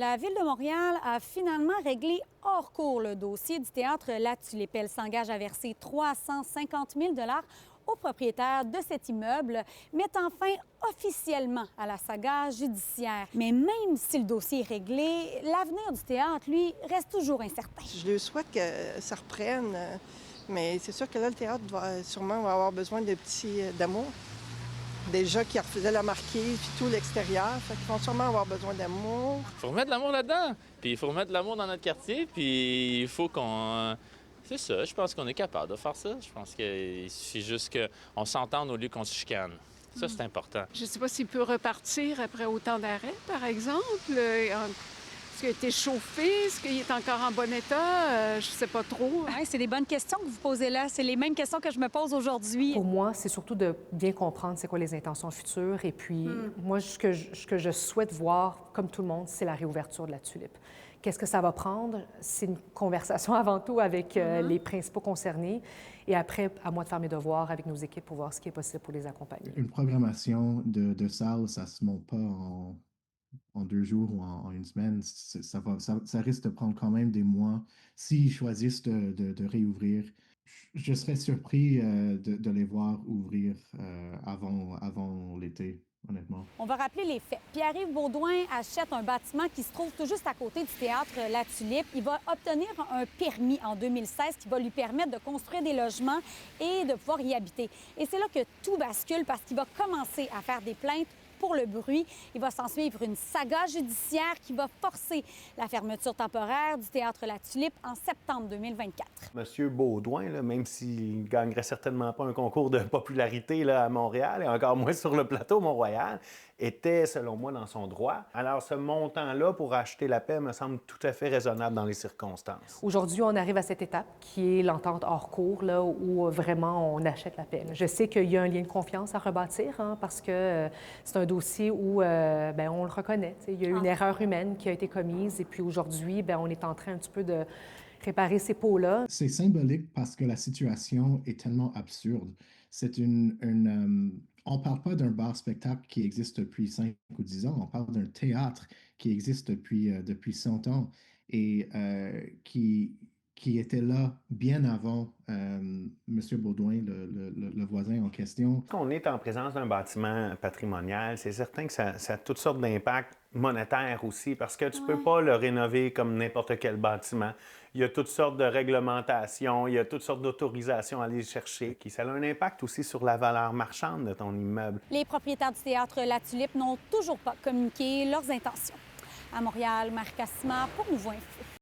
La Ville de Montréal a finalement réglé hors cours le dossier du théâtre La Tulipe. Elle s'engage à verser 350 000 aux propriétaires de cet immeuble, mettant fin officiellement à la saga judiciaire. Mais même si le dossier est réglé, l'avenir du théâtre, lui, reste toujours incertain. Je lui souhaite que ça reprenne, mais c'est sûr que là, le théâtre va sûrement avoir besoin de petits d'amour. Des gens qui refusaient la marquise, puis tout l'extérieur. Fait qu'ils vont sûrement avoir besoin d'amour. Il faut remettre de l'amour là-dedans. Puis il faut remettre de l'amour dans notre quartier. Puis il faut qu'on... C'est ça, je pense qu'on est capable de faire ça. Je pense qu'il suffit juste qu'on s'entende au lieu qu'on se chicane. Ça, c'est important. Je ne sais pas s'il peut repartir après autant d'arrêts, par exemple. Est-ce qu'il a été chauffé? Est-ce qu'il est encore en bon état? Je ne sais pas trop. Ouais, c'est des bonnes questions que vous posez là. C'est les mêmes questions que je me pose aujourd'hui. Pour moi, c'est surtout de bien comprendre c'est quoi les intentions futures. Et puis, moi, ce que je souhaite voir, comme tout le monde, c'est la réouverture de la Tulipe. Qu'est-ce que ça va prendre? C'est une conversation avant tout avec les principaux concernés. Et après, à moi de faire mes devoirs avec nos équipes pour voir ce qui est possible pour les accompagner. Une programmation de salle, ça ne se monte pas en 2 jours ou en une semaine. Ça risque de prendre quand même des mois. S'ils choisissent de réouvrir, je serais surpris de les voir ouvrir avant l'été. Honnêtement. On va rappeler les faits. Pierre-Yves Beaudoin achète un bâtiment qui se trouve tout juste à côté du théâtre La Tulipe. Il va obtenir un permis en 2016 qui va lui permettre de construire des logements et de pouvoir y habiter. Et c'est là que tout bascule parce qu'il va commencer à faire des plaintes pour le bruit. Il va s'en suivre une saga judiciaire qui va forcer la fermeture temporaire du théâtre La Tulipe en septembre 2024. Monsieur Beaudoin, là, même s'il ne gagnerait certainement pas un concours de popularité là, à Montréal et encore moins sur le plateau Mont-Royal, était, selon moi, dans son droit. Alors, ce montant-là pour acheter la paix me semble tout à fait raisonnable dans les circonstances. Aujourd'hui, on arrive à cette étape qui est l'entente hors cours, là, où vraiment on achète la paix. Je sais qu'il y a un lien de confiance à rebâtir, parce que c'est un dossier où on le reconnaît. Il y a eu une erreur humaine qui a été commise et puis aujourd'hui, on est en train un petit peu de réparer ces pots-là. C'est symbolique parce que la situation est tellement absurde. C'est on ne parle pas d'un bar-spectacle qui existe depuis 5 ou 10 ans, on parle d'un théâtre qui existe depuis 100 ans et qui était là bien avant M. Beaudoin, le voisin en question. On est en présence d'un bâtiment patrimonial, c'est certain que ça a toutes sortes d'impacts monétaires aussi, parce que tu ne peux pas le rénover comme n'importe quel bâtiment. Il y a toutes sortes de réglementations, il y a toutes sortes d'autorisations à aller chercher. Ça a un impact aussi sur la valeur marchande de ton immeuble. Les propriétaires du théâtre La Tulipe n'ont toujours pas communiqué leurs intentions. À Montréal, Marie Cassima pour Nouveau Info.